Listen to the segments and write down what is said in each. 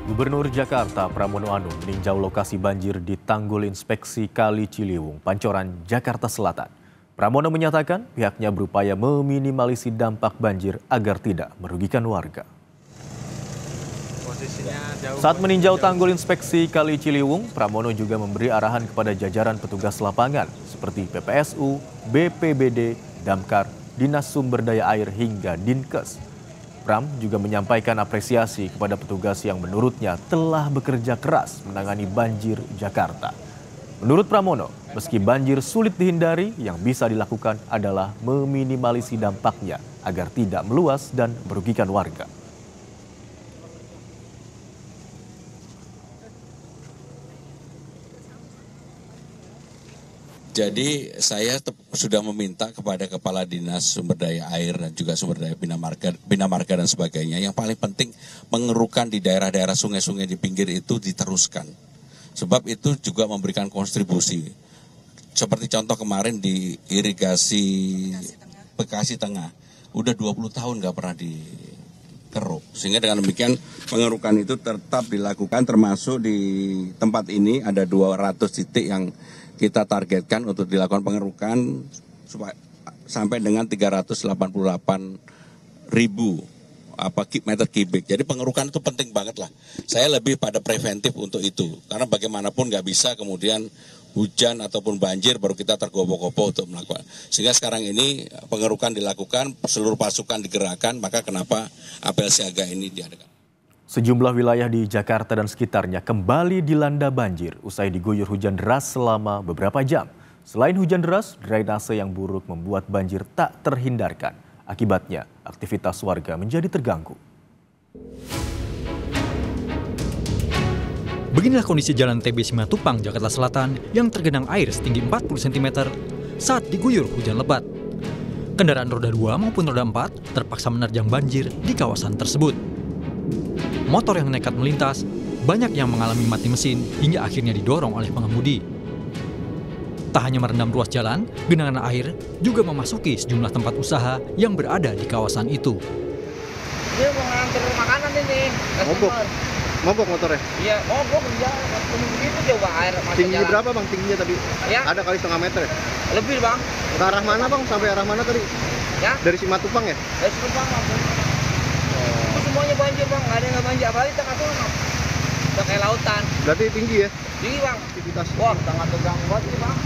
Gubernur Jakarta Pramono Anung meninjau lokasi banjir di Tanggul Inspeksi Kali Ciliwung, Pancoran, Jakarta Selatan. Pramono menyatakan pihaknya berupaya meminimalisir dampak banjir agar tidak merugikan warga. Saat meninjau Tanggul Inspeksi Kali Ciliwung, Pramono juga memberi arahan kepada jajaran petugas lapangan seperti PPSU, BPBD, Damkar, Dinas Sumber Daya Air hingga Dinkes. Pram juga menyampaikan apresiasi kepada petugas yang menurutnya telah bekerja keras menangani banjir Jakarta. Menurut Pramono, meski banjir sulit dihindari, yang bisa dilakukan adalah meminimalisi dampaknya agar tidak meluas dan merugikan warga. Jadi saya sudah meminta kepada Kepala Dinas Sumber Daya Air dan juga Sumber Daya Bina Marga dan sebagainya. Yang paling penting mengerukan di daerah-daerah sungai-sungai di pinggir itu diteruskan. Sebab itu juga memberikan kontribusi. Seperti contoh kemarin di irigasi Bekasi Tengah. Udah 20 tahun nggak pernah dikeruk. Sehingga dengan demikian pengerukan itu tetap dilakukan, termasuk di tempat ini ada 200 titik yang kita targetkan untuk dilakukan pengerukan sampai dengan 388.000 meter kubik. Jadi pengerukan itu penting banget lah. Saya lebih pada preventif untuk itu. Karena bagaimanapun nggak bisa kemudian hujan ataupun banjir baru kita tergopoh-gopoh untuk melakukan. Sehingga sekarang ini pengerukan dilakukan, seluruh pasukan digerakkan, maka kenapa apel siaga ini diadakan. Sejumlah wilayah di Jakarta dan sekitarnya kembali dilanda banjir usai diguyur hujan deras selama beberapa jam. Selain hujan deras, drainase yang buruk membuat banjir tak terhindarkan. Akibatnya, aktivitas warga menjadi terganggu. Beginilah kondisi Jalan TB Simatupang, Jakarta Selatan yang tergenang air setinggi 40 cm saat diguyur hujan lebat. Kendaraan roda 2 maupun roda 4 terpaksa menerjang banjir di kawasan tersebut. Motor yang nekat melintas, banyak yang mengalami mati mesin hingga akhirnya didorong oleh pengemudi. Tak hanya merendam ruas jalan, genangan air juga memasuki sejumlah tempat usaha yang berada di kawasan itu. Dia mau nganter makanan ini. Mogok motornya? Iya, mogok dia. Begitu dia bang air masuk Tingginya jalan. berapa bang tingginya tadi? Ya. Ada kali setengah meter ya? Lebih bang. Ke arah mana bang? Sampai arah mana tadi? Ya. Dari Simatupang ya? Dari Simatupang bang. Itu semuanya banjir bang, nggak ada yang nggak banjir. Apalagi tengah-tengah. Udah kayak lautan. Berarti tinggi ya? Tinggi bang. Aktivitas. Wah, sangat terganggu banget ini bang.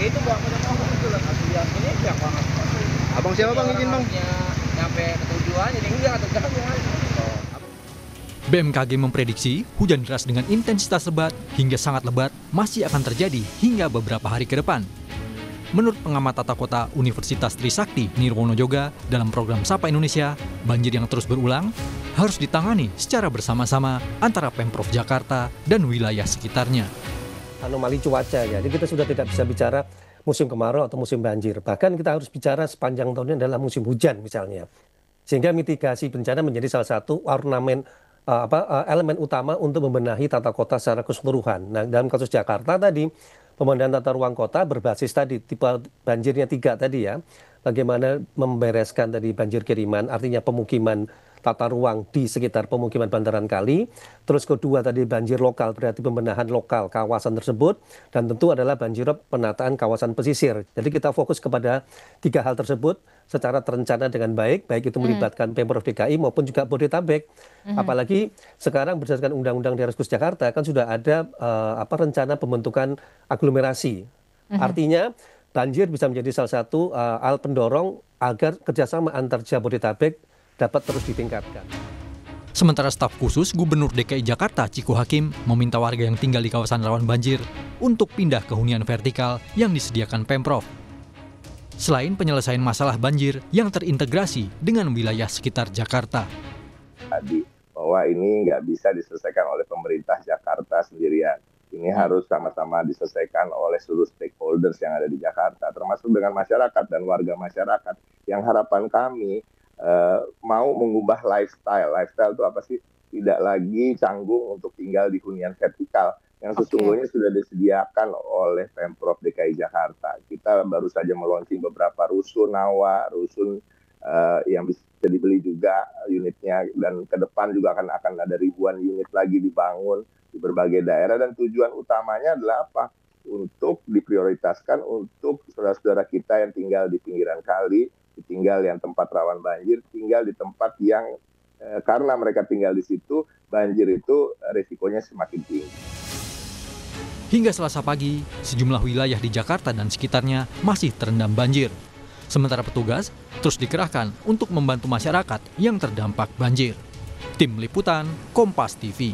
Itu bang, itu lah kasihan. Ini siap banget. Abang siapa bang izin bang? Nyampe ke tujuan, jadi enggak terganggu. BMKG memprediksi hujan deras dengan intensitas lebat hingga sangat lebat masih akan terjadi hingga beberapa hari ke depan. Menurut pengamat tata kota Universitas Trisakti Nirwono Yoga dalam program Sapa Indonesia, banjir yang terus berulang harus ditangani secara bersama-sama antara Pemprov Jakarta dan wilayah sekitarnya. Anomali cuaca ya, jadi kita sudah tidak bisa bicara musim kemarau atau musim banjir. Bahkan kita harus bicara sepanjang tahunnya adalah musim hujan misalnya. Sehingga mitigasi bencana menjadi salah satu elemen utama untuk membenahi tata kota secara keseluruhan. Nah, dalam kasus Jakarta tadi, pemandangan tata ruang kota berbasis tadi, tipe banjirnya 3 tadi ya. Bagaimana membereskan tadi banjir kiriman, artinya pemukiman tata ruang di sekitar pemukiman bantaran kali. Terus kedua tadi banjir lokal, berarti pembenahan lokal kawasan tersebut. Dan tentu adalah banjirop penataan kawasan pesisir. Jadi kita fokus kepada 3 hal tersebut secara terencana dengan baik itu melibatkan Pemprov DKI maupun juga Bodetabek. Apalagi sekarang berdasarkan Undang-Undang Daerah Khusus Jakarta kan sudah ada rencana pembentukan aglomerasi. Artinya banjir bisa menjadi salah satu hal pendorong agar kerjasama antar Jabodetabek dapat terus ditingkatkan. Sementara staf khusus Gubernur DKI Jakarta Ciko Hakim meminta warga yang tinggal di kawasan rawan banjir untuk pindah ke hunian vertikal yang disediakan Pemprov. Selain penyelesaian masalah banjir yang terintegrasi dengan wilayah sekitar Jakarta. Tadi bahwa ini nggak bisa diselesaikan oleh pemerintah Jakarta sendirian. Ini harus sama-sama diselesaikan oleh seluruh stakeholders yang ada di Jakarta, termasuk dengan masyarakat dan warga masyarakat. Yang harapan kami mau mengubah lifestyle. Lifestyle itu apa sih? Tidak lagi canggung untuk tinggal di hunian vertikal yang sesungguhnya sudah disediakan oleh Pemprov DKI Jakarta. Kita baru saja meluncurkan beberapa rusun Nawa, rusun yang bisa dibeli juga unitnya, dan ke depan juga akan ada ribuan ribuan unit lagi dibangun di berbagai daerah, dan tujuan utamanya adalah apa? Untuk diprioritaskan untuk saudara-saudara kita yang tinggal di pinggiran kali, tinggal yang tempat rawan banjir, tinggal di tempat yang karena mereka tinggal di situ, banjir itu risikonya semakin tinggi. Hingga Selasa pagi, sejumlah wilayah di Jakarta dan sekitarnya masih terendam banjir. Sementara petugas terus dikerahkan untuk membantu masyarakat yang terdampak banjir. Tim Liputan, Kompas TV.